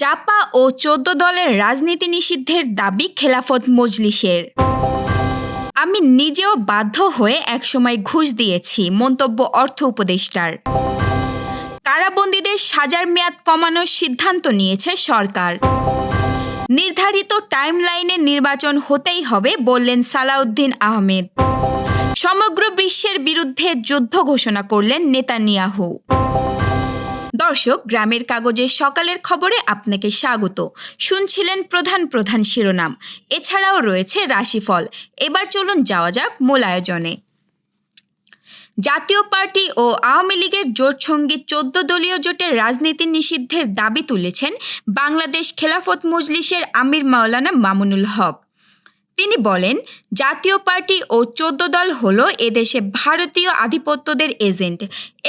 জাপা ও ১৪ দলের রাজনীতি নিষিদ্ধের দাবি খেলাফত মজলিসের। আমি নিজেও বাধ্য হয়ে একসময় ঘুষ দিয়েছি, মন্তব্য অর্থ উপদেষ্টার। কারাবন্দীদের সাজার মেয়াদ কমানোর সিদ্ধান্ত নিয়েছে সরকার। নির্ধারিত টাইমলাইনে নির্বাচন হতেই হবে বললেন সালাউদ্দিন আহমেদ। সমগ্র বিশ্বের বিরুদ্ধে যুদ্ধ ঘোষণা করলেন নেতানিয়াহু। দর্শক, গ্রামের কাগজের সকালের খবরে আপনাকে স্বাগত। শুনছিলেন প্রধান শিরোনাম, এছাড়াও রয়েছে রাশিফল। এবার চলুন যাওয়া যাক মূল আয়োজনে। জাতীয় পার্টি ও আওয়ামী লীগের জোটসঙ্গী ১৪ দলীয় জোটের রাজনীতি নিষিদ্ধের দাবি তুলেছেন বাংলাদেশ খেলাফত মজলিসের আমির মাওলানা মামুনুল হক। তিনি বলেন, জাতীয় পার্টি ও ১৪ দল হল এদেশে ভারতীয় আধিপত্যদের এজেন্ট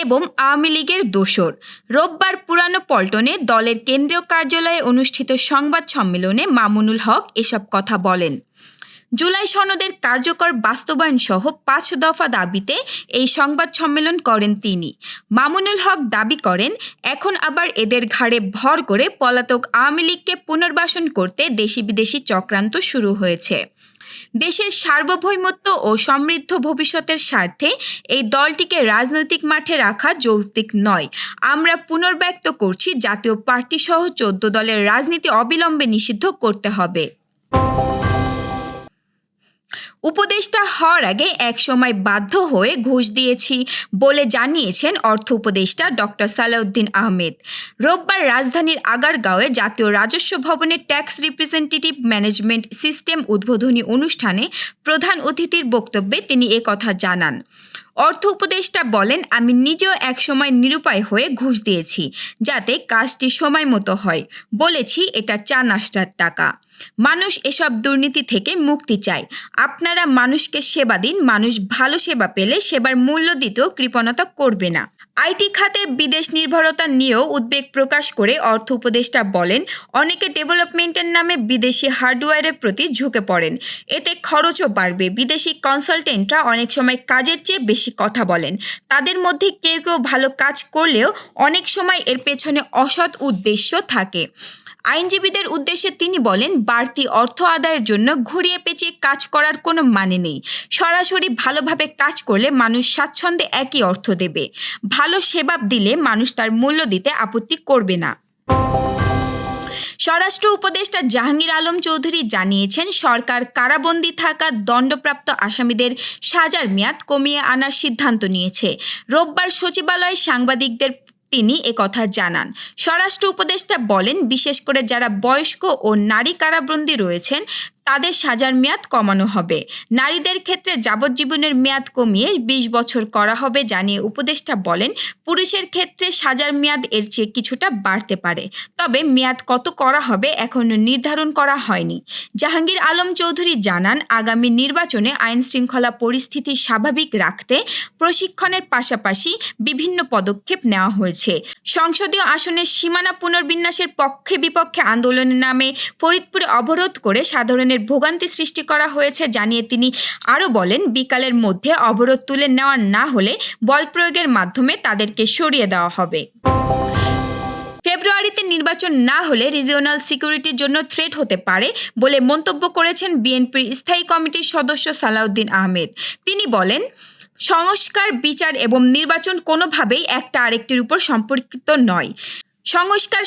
এবং আওয়ামী লীগের দোসর। রোববার পুরানো পল্টনে দলের কেন্দ্রীয় কার্যালয়ে অনুষ্ঠিত সংবাদ সম্মেলনে মামুনুল হক এসব কথা বলেন। জুলাই সনদের কার্যকর বাস্তবায়ন সহ ৫ দফা দাবিতে এই সংবাদ সম্মেলন করেন তিনি। মামুনুল হক দাবি করেন, এখন আবার এদের ঘাড়ে ভর করে পলাতক আওয়ামী লীগকে পুনর্বাসন করতে দেশি বিদেশি চক্রান্ত শুরু হয়েছে। দেশের সার্বভৌমত্ব ও সমৃদ্ধ ভবিষ্যতের স্বার্থে এই দলটিকে রাজনৈতিক মাঠে রাখা যৌক্তিক নয়। আমরা পুনর্ব্যক্ত করছি, জাতীয় পার্টি সহ ১৪ দলের রাজনীতি অবিলম্বে নিষিদ্ধ করতে হবে। উপদেষ্টা হওয়ার আগে একসময় বাধ্য হয়ে ঘুষ দিয়েছি বলে জানিয়েছেন অর্থ উপদেষ্টা ডক্টর সালাউদ্দিন আহমেদ। রোববার রাজধানীর আগারগাঁওয়ে জাতীয় রাজস্ব ভবনের ট্যাক্স রিপ্রেজেন্টেটিভ ম্যানেজমেন্ট সিস্টেম উদ্বোধনী অনুষ্ঠানে প্রধান অতিথির বক্তব্যে তিনি একথা জানান। অর্থ উপদেষ্টা বলেন, আমি নিজেও একসময় নিরুপায় হয়ে ঘুষ দিয়েছি যাতে কাজটি সময় মতো হয়। বলেছি এটা চা নাস্তার টাকা। মানুষ এসব দুর্নীতি থেকে মুক্তি চায়। আপনারা মানুষকে সেবা দিন, মানুষ ভালো সেবা পেলে সেবার মূল্য দিতেও কৃপণতা করবে না। আইটি খাতে বিদেশ নির্ভরতা নিয়েও উদ্বেগ প্রকাশ করে অর্থ উপদেষ্টা বলেন, অনেকে ডেভেলপমেন্টের নামে বিদেশি হার্ডওয়্যারের প্রতি ঝুঁকে পড়েন। এতে খরচও বাড়বে। বিদেশি কনসালটেন্টরা অনেক সময় কাজের চেয়ে বেশি কথা বলেন। তাদের মধ্যে কেউ কেউ ভালো কাজ করলেও অনেক সময় এর পেছনে অসৎ উদ্দেশ্য থাকে। আইনজীবীদের উদ্দেশ্যে তিনি বলেন, বাড়তি অর্থ আদায়ের জন্য ঘুরিয়ে পেঁচিয়ে কাজ করার কোনো মানে নেই। সরাসরি ভালোভাবে কাজ করলে মানুষ স্বাচ্ছন্দ্যে একই অর্থ দেবে। ভালো সেবা দিলে মানুষ তার মূল্য দিতে আপত্তি করবে না। স্বরাষ্ট্র উপদেষ্টা জাহাঙ্গীর আলম চৌধুরী জানিয়েছেন, সরকার কারাবন্দী থাকা দণ্ডপ্রাপ্ত আসামিদের সাজার মেয়াদ কমিয়ে আনার সিদ্ধান্ত নিয়েছে। রোববার সচিবালয়ে সাংবাদিকদের তিনি একথা জানান। স্বরাষ্ট্র উপদেষ্টা বলেন, বিশেষ করে যারা বয়স্ক ও নারী কারাবন্দী রয়েছেন তাদের সাজার মেয়াদ কমানো হবে। নারীদের ক্ষেত্রে যাবজ্জীবনের মেয়াদ কমিয়ে ২০ বছর করা হবে জানিয়ে উপদেষ্টা বলেন, পুরুষের ক্ষেত্রে সাজার মেয়াদ এর চেয়ে কিছুটা বাড়তে পারে, তবে মেয়াদ কত করা হবে এখনো নির্ধারণ করা হয়নি। জাহাঙ্গীর আলম চৌধুরী জানান, আগামী নির্বাচনে আইনশৃঙ্খলা পরিস্থিতি স্বাভাবিক রাখতে প্রশিক্ষণের পাশাপাশি বিভিন্ন পদক্ষেপ নেওয়া হয়েছে। সংসদীয় আসনের সীমানা পুনর্বিন্যাসের পক্ষে বিপক্ষে আন্দোলনের নামে ফরিদপুরে অবরোধ করে সাধারণ ভোগান্তি সৃষ্টি করা হয়েছে জানিয়ে তিনি আরও বলেন, বিকালের মধ্যে অবরোধ তুলে নেওয়া না হলে বল প্রয়োগের মাধ্যমে তাদেরকে সরিয়ে দেওয়া হবে। ফেব্রুয়ারিতে নির্বাচন না হলে রিজিওনাল সিকিউরিটির জন্য থ্রেট হতে পারে বলে মন্তব্য করেছেন বিএনপির স্থায়ী কমিটির সদস্য সালাউদ্দিন আহমেদ। তিনি বলেন, সংস্কার, বিচার এবং নির্বাচন কোনোভাবেই একটা আরেকটির উপর সম্পর্কিত নয়।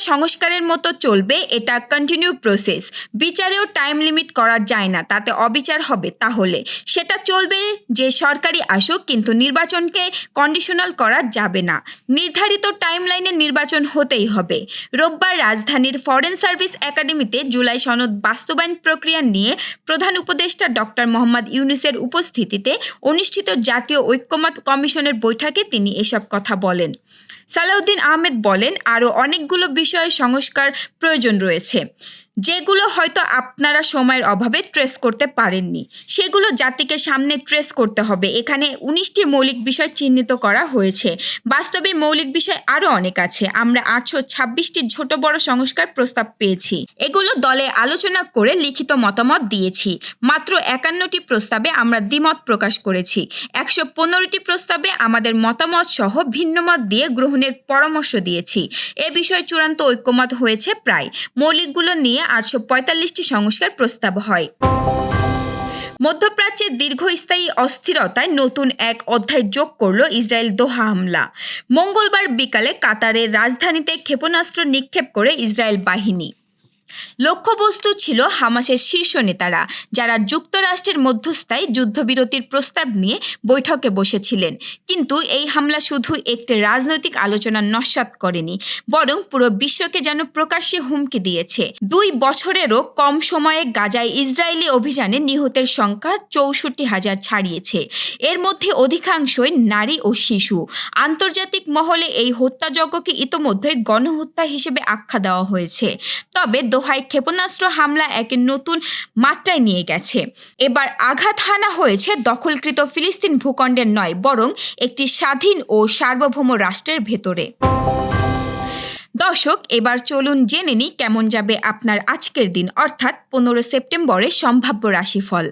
সংস্কারের মতো চলবে, এটা কন্টিনিউ প্রসেস। বিচারেও টাইম লিমিট করা যায় না, তাতে অবিচার হবে। তাহলে সেটা চলবে, যে সরকারি আসুক, কিন্তু নির্বাচনকে কন্ডিশনাল করা যাবে না। নির্ধারিত টাইমলাইনে নির্বাচন হতেই হবে। রোববার রাজধানীর ফরেন সার্ভিস একাডেমিতে জুলাই সনদ বাস্তবায়ন প্রক্রিয়া নিয়ে প্রধান উপদেষ্টা ডক্টর মোহাম্মদ ইউনূসের উপস্থিতিতে অনুষ্ঠিত জাতীয় ঐক্যমত্য কমিশনের বৈঠকে তিনি এসব কথা বলেন। সালাউদ্দিন আহমেদ বলেন, আরও অনেকগুলো বিষয়ে সংস্কার প্রয়োজন রয়েছে। যেগুলো হয়তো আপনারা সময়ের অভাবে ট্রেস করতে পারেননি, সেগুলো জাতিকে সামনে ট্রেস করতে হবে। এখানে 19টি মৌলিক বিষয় চিহ্নিত করা হয়েছে। বাস্তবে মৌলিক বিষয় আরও অনেক আছে। আমরা 826টি ছোট বড় সংস্কার প্রস্তাব পেয়েছি। এগুলো দলে আলোচনা করে লিখিত মতামত দিয়েছি। মাত্র 51টি প্রস্তাবে আমরা দ্বিমত প্রকাশ করেছি। 115টি প্রস্তাবে আমাদের মতামত সহ ভিন্নমত দিয়ে গ্রহণের পরামর্শ দিয়েছি। এ বিষয়ে চূড়ান্ত ঐক্যমত হয়েছে প্রায়। মৌলিকগুলো নিয়ে 845টি সংস্কার প্রস্তাব হয়। মধ্যপ্রাচ্যের দীর্ঘস্থায়ী অস্থিরতায় নতুন এক অধ্যায় যোগ করল ইসরায়েল দোহা হামলা। মঙ্গলবার বিকালে কাতারের রাজধানীতে ক্ষেপণাস্ত্র নিক্ষেপ করে ইসরায়েল বাহিনী। লক্ষ্যবস্তু ছিল হামাসের শীর্ষ নেতারা, যারা যুক্তরাষ্ট্রের মধ্যস্থায়ী যুদ্ধবিরতির প্রস্তাব নিয়ে বৈঠকে বসেছিলেন। কিন্তু এই হামলা শুধু একটি রাজনৈতিক আলোচনা নস্যাৎ করেনি, বরং পুরো বিশ্বকে যেন প্রকাশ্যে হুমকি দিয়েছে। 2 বছরেরও কম সময়ে গাজায় ইসরায়েলি অভিযানে নিহতের সংখ্যা 64,000 ছাড়িয়েছে। এর মধ্যে অধিকাংশই নারী ও শিশু। আন্তর্জাতিক মহলে এই হত্যাযজ্ঞকে ইতোমধ্যেই গণহত্যা হিসেবে আখ্যা দেওয়া হয়েছে। তবে দোহায় ক্ষেপণাস্ত্র হামলা এক নতুন মাত্রায় নিয়ে গেছে। এবার আঘাত হানা হয়েছে দখলকৃত ফিলিস্তিন ভূখণ্ডের নয়, বরং একটি স্বাধীন ও সার্বভৌম রাষ্ট্রের ভেতরে। দর্শক, এবার চলুন জেনে নিই কেমন যাবে আপনার আজকের দিন, অর্থাৎ 15 সেপ্টেম্বরের সম্ভাব্য রাশিফল।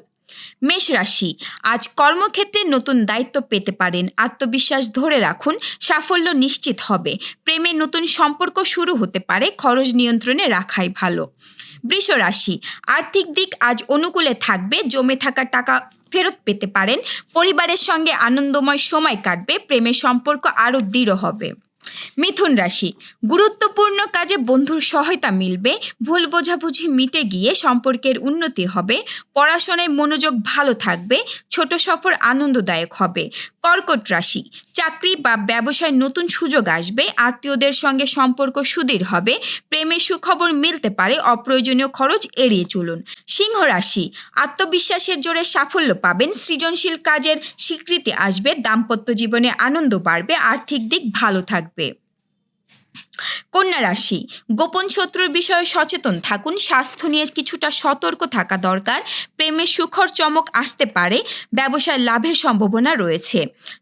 মেষ রাশি, আজ কর্মক্ষেত্রে নতুন দায়িত্ব পেতে পারেন। আত্মবিশ্বাস ধরে রাখুন, সাফল্য নিশ্চিত হবে। প্রেমে নতুন সম্পর্ক শুরু হতে পারে, খরচ নিয়ন্ত্রণে রাখাই ভালো। বৃষ রাশি, আর্থিক দিক আজ অনুকূলে থাকবে। জমে থাকা টাকা ফেরত পেতে পারেন। পরিবারের সঙ্গে আনন্দময় সময় কাটবে। প্রেমের সম্পর্ক আরও দৃঢ় হবে। মিথুন রাশি, গুরুত্বপূর্ণ কাজে বন্ধুর সহায়তা মিলবে। ভুল বোঝাবুঝি মিটে গিয়ে সম্পর্কের উন্নতি হবে। পড়াশোনায় মনোযোগ ভালো থাকবে। ছোট সফর আনন্দদায়ক হবে। কর্কট রাশি, চাকরি বা ব্যবসায় নতুন সুযোগ আসবে। আত্মীয়দের সঙ্গে সম্পর্ক সুদৃঢ় হবে। প্রেমের সুখবর মিলতে পারে। অপ্রয়োজনীয় খরচ এড়িয়ে চলুন। সিংহ রাশি, আত্মবিশ্বাসের জোরে সাফল্য পাবেন। সৃজনশীল কাজের স্বীকৃতি আসবে। দাম্পত্য জীবনে আনন্দ বাড়বে। আর্থিক দিক ভালো থাকবে। কন্যা রাশি, গোপন শত্রুর বিষয়ে সচেতন থাকুন। স্বাস্থ্য নিয়ে কিছুটা সতর্ক থাকা দরকার। প্রেমের সুখর চমক আসতে পারে। ব্যবসায় লাভের সম্ভাবনা রয়েছে।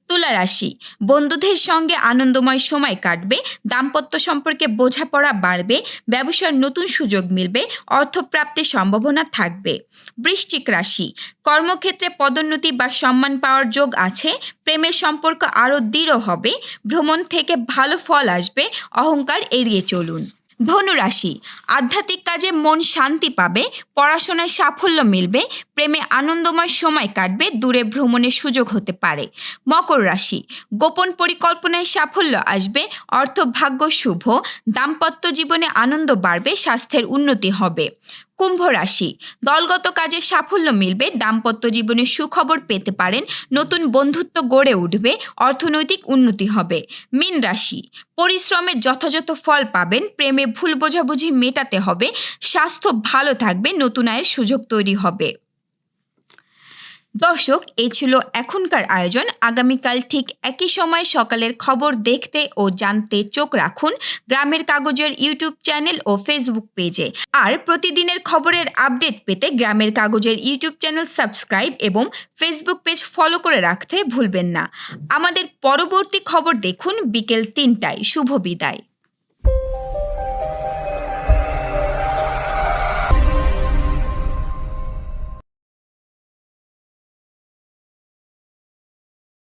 তুলা রাশি, বন্ধুদের সঙ্গে আনন্দময় সময় কাটবে। দাম্পত্য সম্পর্কে বোঝাপড়া বাড়বে। ব্যবসার নতুন সুযোগ মিলবে। অর্থপ্রাপ্তির সম্ভাবনা থাকবে। বৃশ্চিক রাশি, কর্মক্ষেত্রে পদোন্নতি বা সম্মান পাওয়ার যোগ আছে। প্রেমের সম্পর্ক আরও দৃঢ় হবে। ভ্রমণ থেকে ভালো ফল আসবে। অহংকার এড়িয়ে চলুন। ধনু রাশি, আধ্যাত্মিক কাজে মন শান্তি পাবে। পড়াশোনায় সাফল্য মিলবে। প্রেমে আনন্দময় সময় কাটবে। দূরে ভ্রমণের সুযোগ হতে পারে। মকর রাশি, গোপন পরিকল্পনায় সাফল্য আসবে। অর্থ ভাগ্য শুভ। দাম্পত্য জীবনে আনন্দ বাড়বে। স্বাস্থ্যের উন্নতি হবে। কুম্ভ রাশি, দলগত কাজে সাফল্য মিলবে। দাম্পত্য জীবনে সুখবর পেতে পারেন। নতুন বন্ধুত্ব গড়ে উঠবে। অর্থনৈতিক উন্নতি হবে। মীন রাশি, পরিশ্রমের যথাযথ ফল পাবেন। প্রেমে ভুল বোঝাবুঝি মেটাতে হবে। স্বাস্থ্য ভালো থাকবে। নতুন আয়ের সুযোগ তৈরি হবে। দর্শক, এই ছিল এখনকার আয়োজন। আগামীকাল ঠিক একই সময় সকালের খবর দেখতে ও জানতে চোখ রাখুন গ্রামের কাগজের ইউটিউব চ্যানেল ও ফেসবুক পেজে। আর প্রতিদিনের খবরের আপডেট পেতে গ্রামের কাগজের ইউটিউব চ্যানেল সাবস্ক্রাইব এবং ফেসবুক পেজ ফলো করে রাখতে ভুলবেন না। আমাদের পরবর্তী খবর দেখুন বিকেল 3টায়। শুভ বিদায়।